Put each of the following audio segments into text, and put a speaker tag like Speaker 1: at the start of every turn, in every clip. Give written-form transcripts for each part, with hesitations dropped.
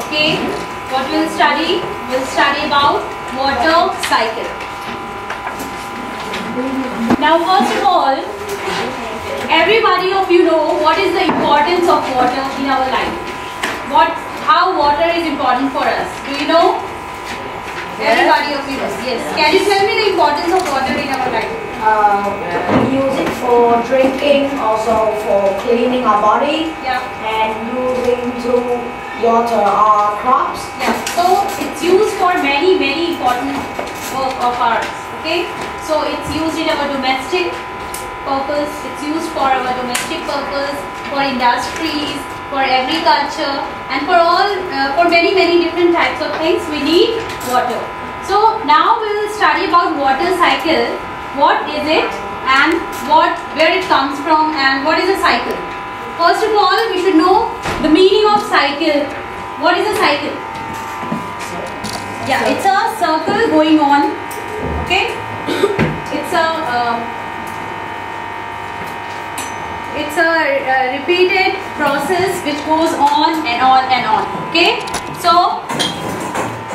Speaker 1: Okay, what we'll study? We'll study about water cycle. Now first of all, everybody of you know what is the importance of water in our life. How water is important for us. Do you know? Everybody of you knows. Yes. Can you tell me the importance of water in our life?
Speaker 2: We use it for drinking, also for cleaning our body, and using to water our crops.
Speaker 1: Yeah. So it's used for many important work of ours. Okay. So it's used in our domestic purpose. It's used for our domestic purpose, for industries, for agriculture, and for many different types of things we need water. So now we will study about water cycle. What is it and where it comes from and what is a cycle? First of all, we should know the meaning of cycle. What is a cycle? Yeah, it's a circle going on. Okay, it's a repeated process which goes on and on and on. Okay, so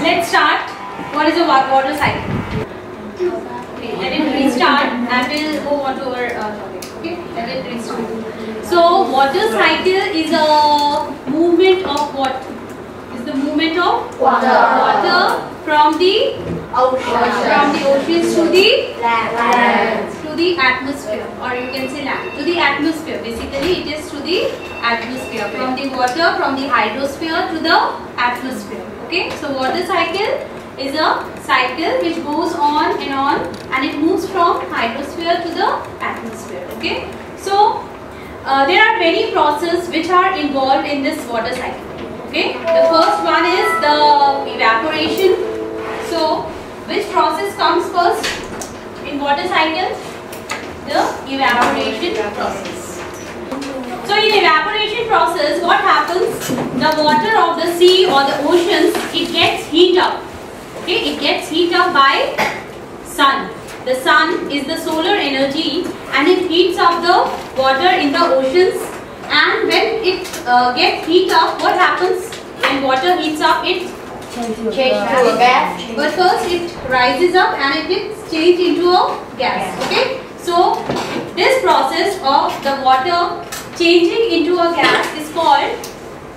Speaker 1: let's start. What is a water cycle? Okay, let it restart and we'll go on to our topic. Okay, let it restart. So water cycle is a movement of what? Is the movement of water from the oceans to the land, to the atmosphere, or you can say land, to the atmosphere. Basically, it is to the atmosphere, from the water, from the hydrosphere to the atmosphere. Okay, so water cycle is a cycle which goes on and it moves from hydrosphere to the atmosphere. Okay, so there are many processes which are involved in this water cycle. Okay, the first one is the evaporation. So which process comes first in water cycle? The evaporation process. So in evaporation process, what happens? The water of the sea or the oceans, it gets heat up. Okay, it gets heat up by sun. The sun is the solar energy and it heats up the water in the oceans. And when it gets heat up, what happens? When water heats up, it changes to a gas. But first it rises up and it gets changed into a gas. Okay, so this process of the water changing into a gas is called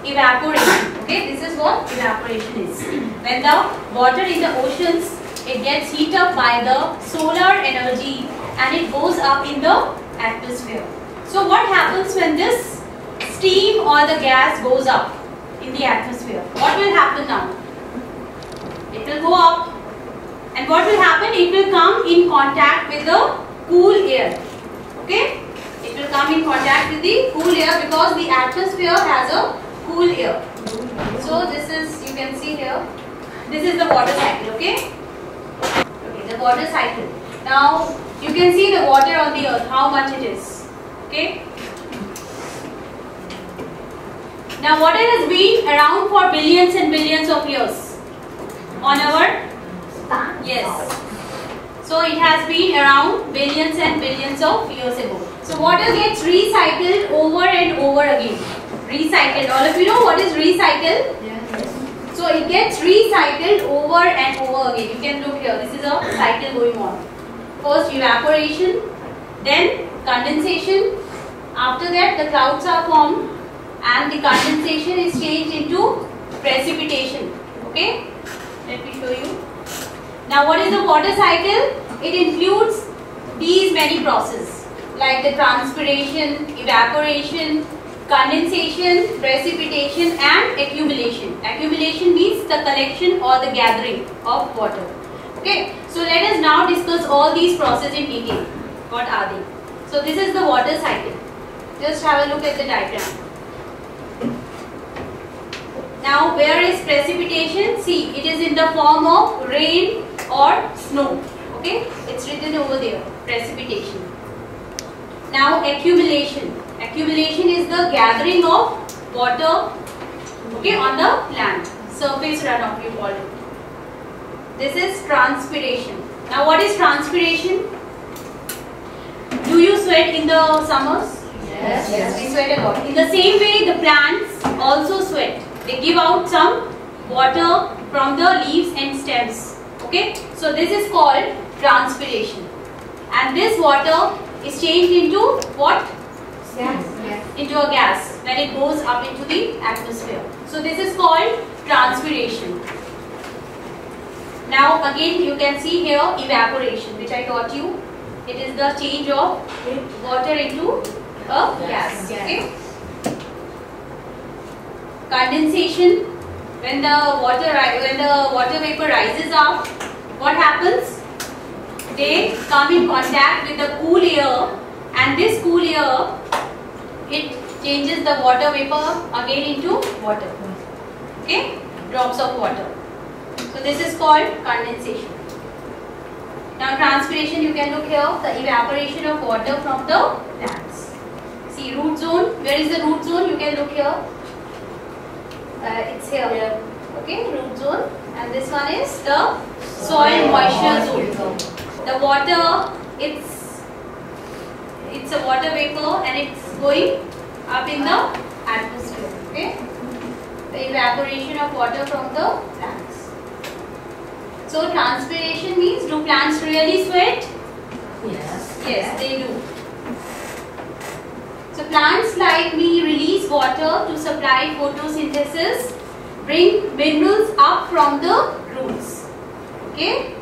Speaker 1: evaporation. Okay, this is what evaporation is. When the water in the oceans, it gets heat up by the solar energy and it goes up in the atmosphere. So what happens when this steam or the gas goes up in the atmosphere? What will happen now? It will go up, and what will happen? It will come in contact with the cool air. Okay, it will come in contact with the cool air because the atmosphere has a cool air. So this is, you can see here, this is the water cycle. Okay, the water cycle. Now you can see the water on the earth, how much it is. Okay, now water has been around for billions and billions of years on our yes. So it has been around billions and billions of years ago. So water gets recycled over and over again. Recycled. All of you know what is recycle? Yes. So it gets recycled over and over again. You can look here. This is a cycle going on. First evaporation, then condensation. After that the clouds are formed and the condensation is changed into precipitation. Okay, let me show you. Now what is the water cycle? It includes these many processes like the transpiration, evaporation, condensation, precipitation and accumulation. Accumulation means the collection or the gathering of water. Okay, so let us now discuss all these processes in detail. What are they? So this is the water cycle. Just have a look at the diagram. Now where is precipitation? See, it is in the form of rain or snow. Okay, it's written over there, precipitation. Now accumulation. Accumulation is the gathering of water, okay, on the land. Surface runoff, you call it. This is transpiration. Now what is transpiration? Do you sweat in the summers?
Speaker 2: Yes.
Speaker 1: We sweat a lot. In the same way, the plants also sweat. They give out some water from the leaves and stems. Okay, so this is called transpiration, and this water is changed into what?
Speaker 2: Gas.
Speaker 1: Into a gas when it goes up into the atmosphere. So this is called transpiration. Now again you can see here evaporation, which I taught you. It is the change of water into a gas. Okay. Condensation, when the water vapor rises up, what happens? They come in contact with the cool air, and this cool air, it changes the water vapor again into water. Okay, drops of water. So this is called condensation. Now transpiration, you can look here, the evaporation of water from the plants. See, root zone. Where is the root zone? You can look here. It's here. Okay, root zone. And this one is the soil moisture zone. The water, it's a water vapor and it's going up in the atmosphere. Okay, the evaporation of water from the plants. So transpiration means, do plants really sweat?
Speaker 2: Yes.
Speaker 1: Yes, they do. So plants like me release water to supply photosynthesis, bring minerals up from the roots. Okay.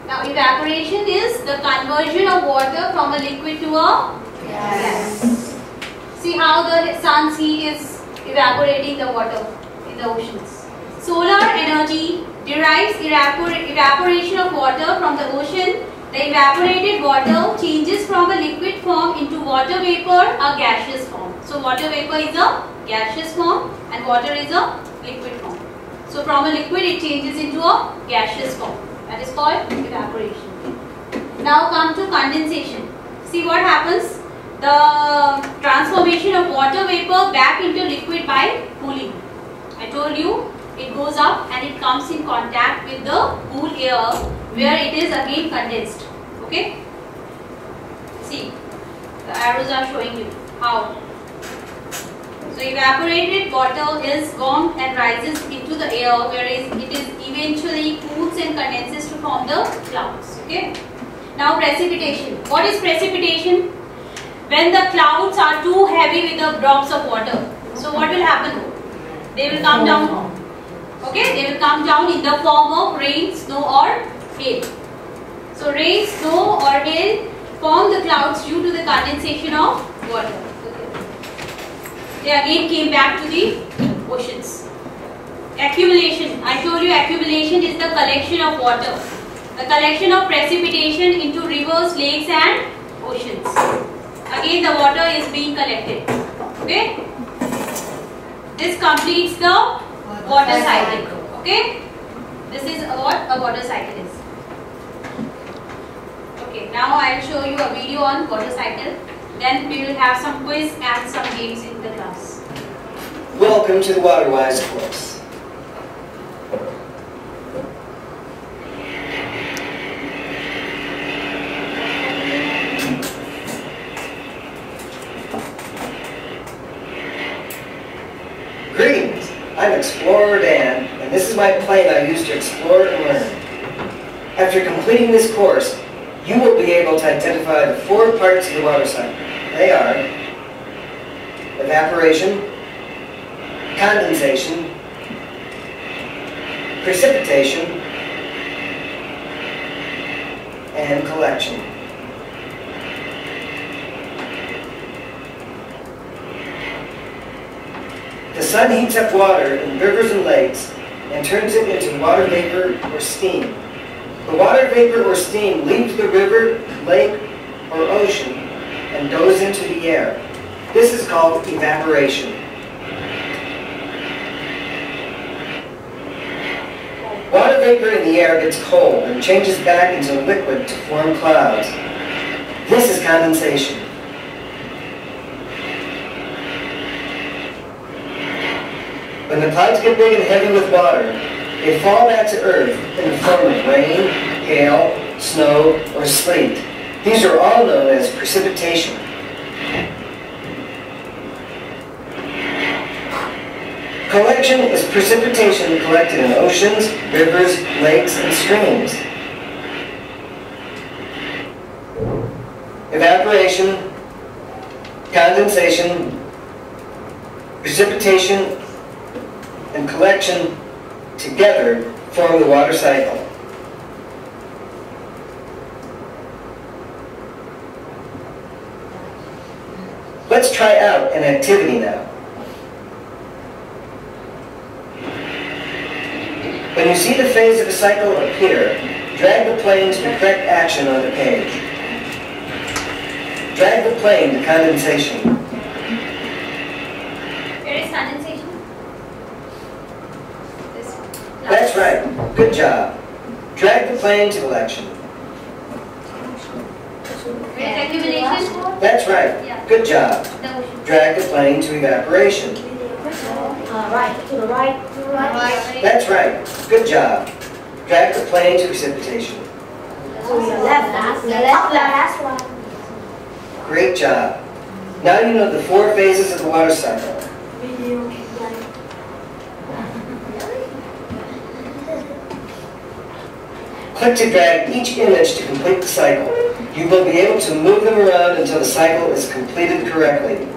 Speaker 1: Now evaporation is the conversion of water from a liquid to a gas. See how the sun's heat is evaporating the water in the oceans. Solar energy derives evaporation of water from the ocean. The evaporated water changes from a liquid form into water vapor, a gaseous form. So water vapor is a gaseous form and water is a liquid form. So from a liquid it changes into a gaseous form. That is called evaporation. Now come to condensation. See what happens? The transformation of water vapor back into liquid by cooling. I told you it goes up and it comes in contact with the cool air where it is again condensed. Okay? See, the arrows are showing you how. So evaporated water is warmed and rises into the air, whereas it is eventually cools and condenses to form the clouds. Okay? Now precipitation. What is precipitation? When the clouds are too heavy with the drops of water. So what will happen? They will come down. Okay? They will come down in the form of rain, snow or hail. So rain, snow or hail form the clouds due to the condensation of water. They again came back to the oceans. Accumulation. I told you accumulation is the collection of water. The collection of precipitation into rivers, lakes and oceans. Again the water is being collected. Okay. This completes the water cycle. Okay. This is what a water cycle is. Okay. Now I will show you a video on water cycle. Then we will have some quiz and some games in the class.
Speaker 3: Welcome to the WaterWise course. Greetings, I'm Explorer Dan, and this is my plane I use to explore and learn. After completing this course, you will be able to identify the 4 parts of the water cycle. They are evaporation, condensation, precipitation, and collection. The sun heats up water in rivers and lakes and turns it into water vapor or steam. The water vapor or steam leaves the river, lake, or ocean and goes into the air. This is called evaporation. Water vapor in the air gets cold and changes back into liquid to form clouds. This is condensation. When the clouds get big and heavy with water, they fall back to Earth in the form of rain, hail, snow, or sleet. These are all known as precipitation. Collection is precipitation collected in oceans, rivers, lakes, and streams. Evaporation, condensation, precipitation, and collection together form the water cycle. Let's try out an activity now. When you see the phase of a cycle appear, drag the plane to the correct action on the page. Drag the plane to condensation.
Speaker 1: Where is condensation? This one.
Speaker 3: That's right. Good job. Drag the plane to collection.
Speaker 1: Where is accumulation?
Speaker 3: That's right.
Speaker 1: Yeah.
Speaker 3: Good job.
Speaker 1: The ocean.
Speaker 3: Drag the plane to evaporation.
Speaker 2: Right, to the right, to the right.
Speaker 3: That's right. Good job. Drag the plane to precipitation.
Speaker 2: To the left, the last one.
Speaker 3: Great job. Now you know the 4 phases of the water cycle. Click to drag each image to complete the cycle. You will be able to move them around until the cycle is completed correctly.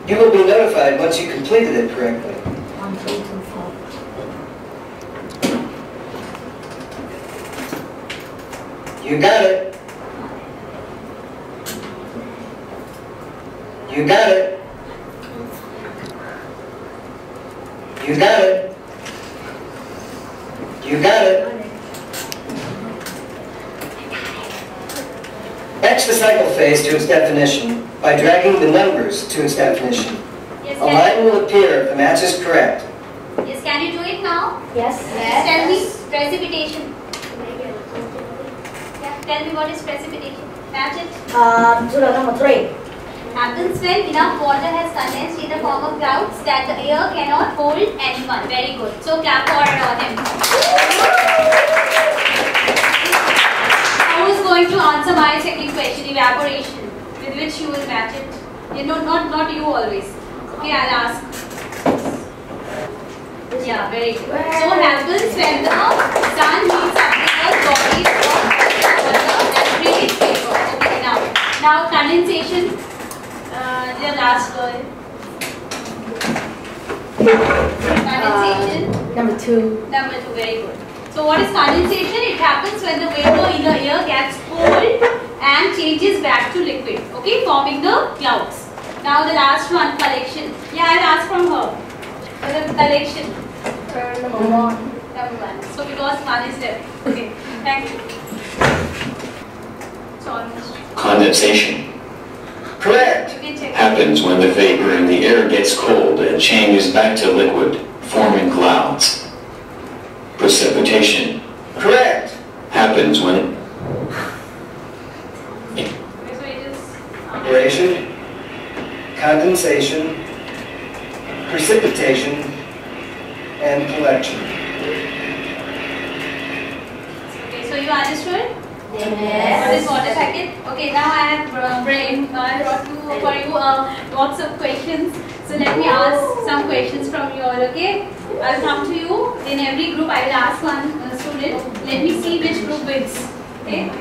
Speaker 3: You will be notified once you completed it correctly.
Speaker 2: 1, 2, 3, 4.
Speaker 3: You got it. You got it. You got it. You got it. Match the cycle phase to its definition by dragging the numbers to its definition.
Speaker 1: Yes,
Speaker 3: A line will appear if the match is correct.
Speaker 1: Yes, can you do it now?
Speaker 2: Yes.
Speaker 1: Just tell me precipitation. Yeah, tell me what is precipitation. Match it.
Speaker 2: To the number 3.
Speaker 1: Happens when enough water has condensed in the form of clouds that the air cannot hold anyone. Very good. So clap for him. Who is going to answer my second question? Evaporation. With which you will match it? You know, not you always. Okay, I'll ask. Yeah, very good. So happens when the sun heats up the body of water and creates vapor. Okay, now condensation. The last girl. Condensation.
Speaker 2: Number 2.
Speaker 1: Number 2, very good. So what is condensation? It happens when the vapor in the air gets cold and changes back to liquid. Okay, forming the clouds. Now the last one, collection. Yeah, I'll ask from her. So the collection.
Speaker 2: Number 1.
Speaker 1: Number 1. So because 1 is there. Okay, thank you. It's almost.
Speaker 4: Condensation
Speaker 3: Correct.
Speaker 1: You can check.
Speaker 4: happens when the vapor in the air gets cold and changes back to liquid, forming clouds. Precipitation
Speaker 3: Correct.
Speaker 4: happens when
Speaker 1: Okay, so it is.
Speaker 3: Evaporation, condensation, precipitation, and collection.
Speaker 1: Okay, so you understood?
Speaker 2: Yes.
Speaker 1: What is water cycle? Okay, now I have brought for you lots of questions. So let me ask some questions from you all. Okay, I'll come to you. In every group, I will ask one student. Let me see which group wins. Okay.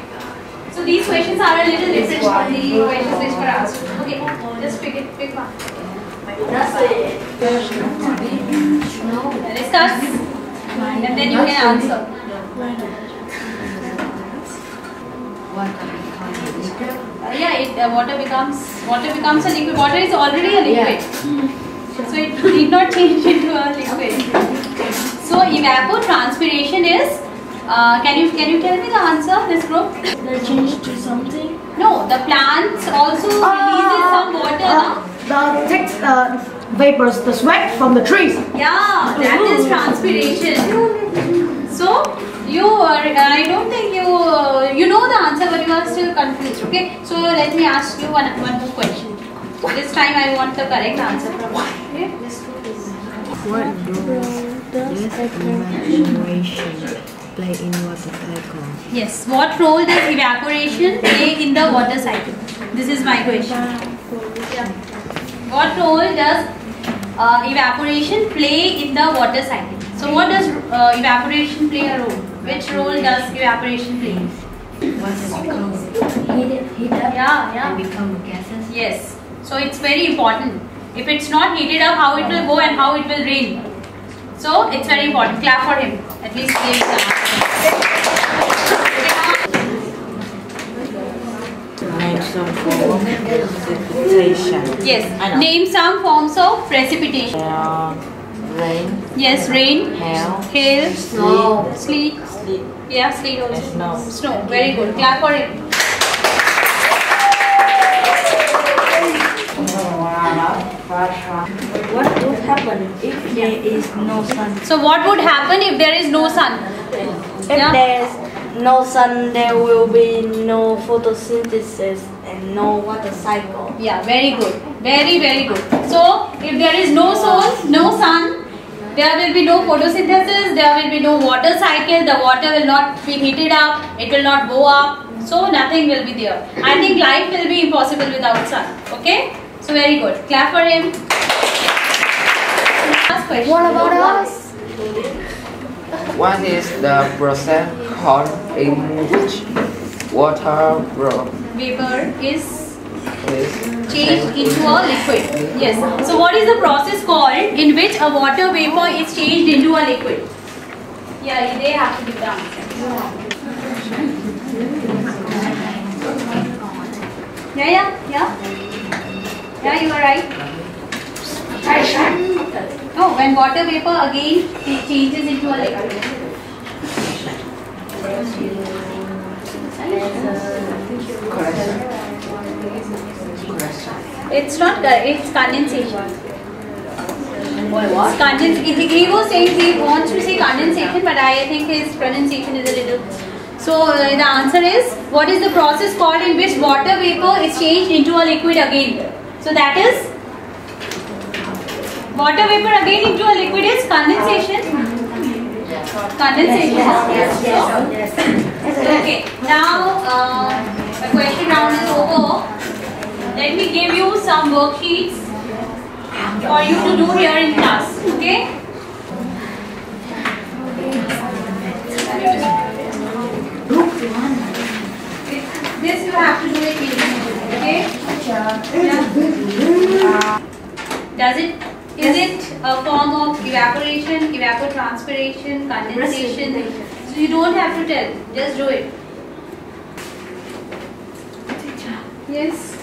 Speaker 1: So these questions are a little different from the questions which were asked. Okay, just pick one. Discuss, and then you can answer. Water becomes a liquid. Water is already a liquid, so it did not change into a liquid. So evapotranspiration is. Can you tell me the answer? This group.
Speaker 2: They changed to something?
Speaker 1: No, the plants also releases some water. No?
Speaker 2: The thick vapors, the sweat from the trees.
Speaker 1: Yeah, that is transpiration. So I don't think you know the answer, but you are still confused. Okay, so let me ask you one more question. This time I want the correct answer from you. Okay?
Speaker 5: What role does evaporation play in water cycle?
Speaker 1: Yes. What role does evaporation play in the water cycle? This is my question. Yeah. What role does evaporation play in the water cycle? So what does evaporation play a role? Which role does evaporation play?
Speaker 5: Heat up
Speaker 1: Yeah.
Speaker 5: and become gases.
Speaker 1: Yes. So it's very important. If it's not heated up, how it will go and how it will rain. So it's very important. Clap for him. At least he gave the
Speaker 5: Name some form of precipitation.
Speaker 1: Yes. Name some forms of precipitation.
Speaker 5: Rain,
Speaker 1: Yes. Rain. Hail.
Speaker 5: snow,
Speaker 1: Sleet.
Speaker 5: sleet,
Speaker 1: Yeah. Sleet also.
Speaker 5: snow.
Speaker 1: Snow. Very good. Clap for him.
Speaker 5: What would happen if there is no sun?
Speaker 1: So what would happen if there is no sun?
Speaker 6: If
Speaker 1: Yeah.
Speaker 6: there is no sun, there will be no photosynthesis and no water cycle.
Speaker 1: Yeah, very good. Very, very good. So, if there is no sun, there will be no photosynthesis, there will be no water cycle, the water will not be heated up, it will not go up, so nothing will be there. I think life will be impossible without sun. Okay? So, very good. Clap for him. Last question.
Speaker 6: What about us?
Speaker 7: What is the process called in which water
Speaker 1: Vapor is
Speaker 7: is
Speaker 1: changed into a liquid. Yes. So what is the process called in which a water vapor is changed into a liquid? Yeah, they have to give the answer. Yeah. Yeah, you are right. No, when water vapor again changes into a liquid. It's not, it's condensation. What? He was saying he wants to say condensation, but I think his pronunciation is a little. So the answer is, what is the process called in which water vapor is changed into a liquid again? So that is, water vapor again into a liquid is condensation. Condensation. Okay. Now the question round is over. Let me give you some worksheets for you to do here in class. Okay? This you have to do it easily. Okay? Yeah. Is it a form of evaporation, evapotranspiration, condensation? So you don't have to tell. Just do it. Yes.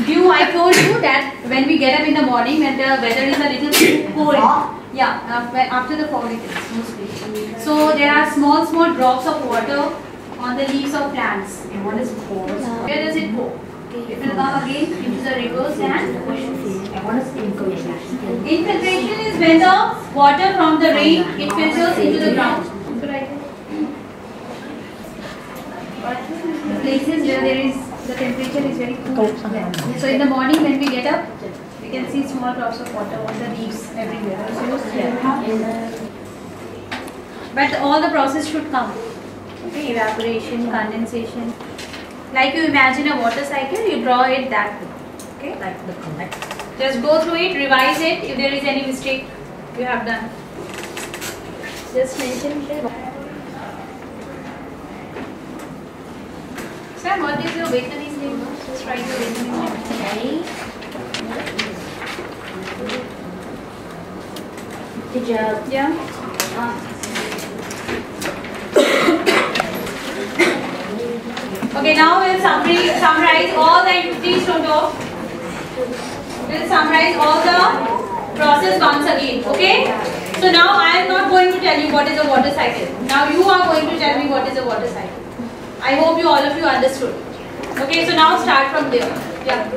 Speaker 1: Dew, I told you that when we get up in the morning, when the weather is a little cold, after the fog it is. So there are small drops of water on the leaves of plants. And what is pores? Where does it go? It will come again into the rivers and oceans.
Speaker 5: And what is infiltration?
Speaker 1: Infiltration is when the water from the rain it filters into the ground. The places where there is the temperature is very cool. So in the morning when we get up, we can see small drops of water on the leaves everywhere. But all the process should come. Okay, evaporation, condensation. Like you imagine a water cycle, you draw it that way. Okay?
Speaker 5: Like the connect.
Speaker 1: Just go through it, revise it. If there is any mistake you have done, just mention it. Sam, what is your Vietnamese name? Just write your Vietnamese name.
Speaker 6: Teacher.
Speaker 1: Yeah. Okay, now we'll summarize all the activities total. We'll summarize all the process once again. Okay? So now I am not going to tell you what is a water cycle. Now you are going to tell me what is a water cycle. I hope all of you understood. Okay, so now start from there. Yeah.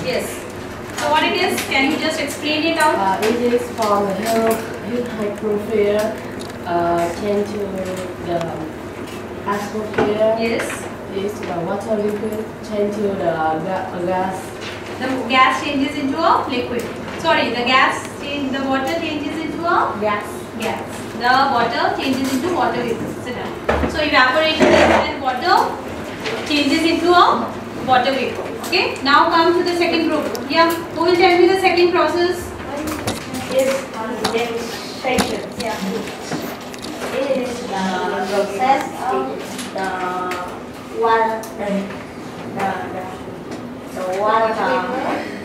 Speaker 1: Yes. So what it is? Can you just explain it out?
Speaker 8: It is from the hydrosphere change to the atmosphere.
Speaker 1: Yes.
Speaker 8: Is the water liquid change to the gas.
Speaker 1: The gas changes into a liquid. Sorry, the water changes into a gas. The water changes into water vapor. Sit down. So evaporation is when water changes into a water vapor. Okay, now come to the second group. Yeah, who will tell me the second process?
Speaker 6: Is demonstration.
Speaker 1: Yeah.
Speaker 6: It is the process of the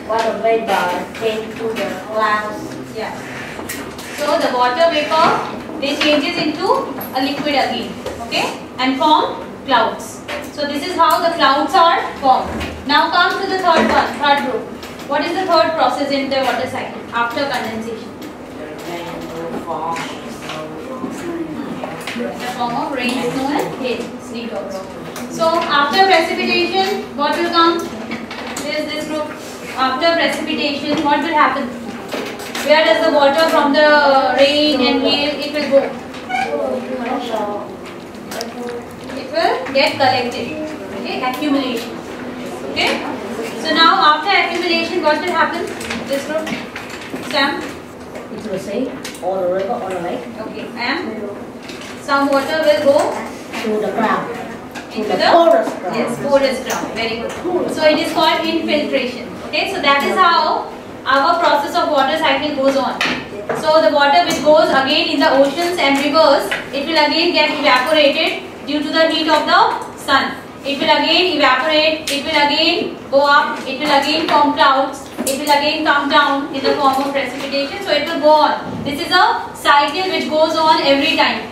Speaker 6: water vapor came to the clouds.
Speaker 1: Yeah. So the water vapor, they changes into a liquid again, okay, and form clouds. So this is how the clouds are formed. Now come to the third group. What is the third process in the water cycle after condensation? The form of rain, snow and hail, sleet also. So after precipitation, what will come? There is this group. After precipitation, what will happen? Where does the water from the rain and hail, it will go? It will get collected. Okay, accumulation. Okay. So now after accumulation, what will happen? This group, Sam.
Speaker 2: It will say or the river or the lake.
Speaker 1: Okay, and some water will go
Speaker 2: To the ground.
Speaker 1: into the
Speaker 2: porous ground.
Speaker 1: Yes, porous ground. Very good. So it is called infiltration. Okay, so that is how our process of water cycle goes on. So the water which goes again in the oceans and rivers, it will again get evaporated due to the heat of the sun. It will again evaporate, it will again go up, it will again form clouds, it will again come down in the form of precipitation. So it will go on. This is a cycle which goes on every time.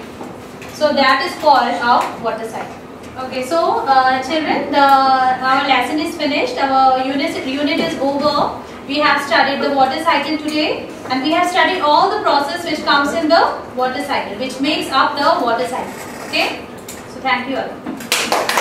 Speaker 1: So that is called a water cycle. Okay, so children, our lesson is finished. Our unit is over. We have studied the water cycle today, and we have studied all the process which comes in the water cycle, which makes up the water cycle. Okay, so thank you all.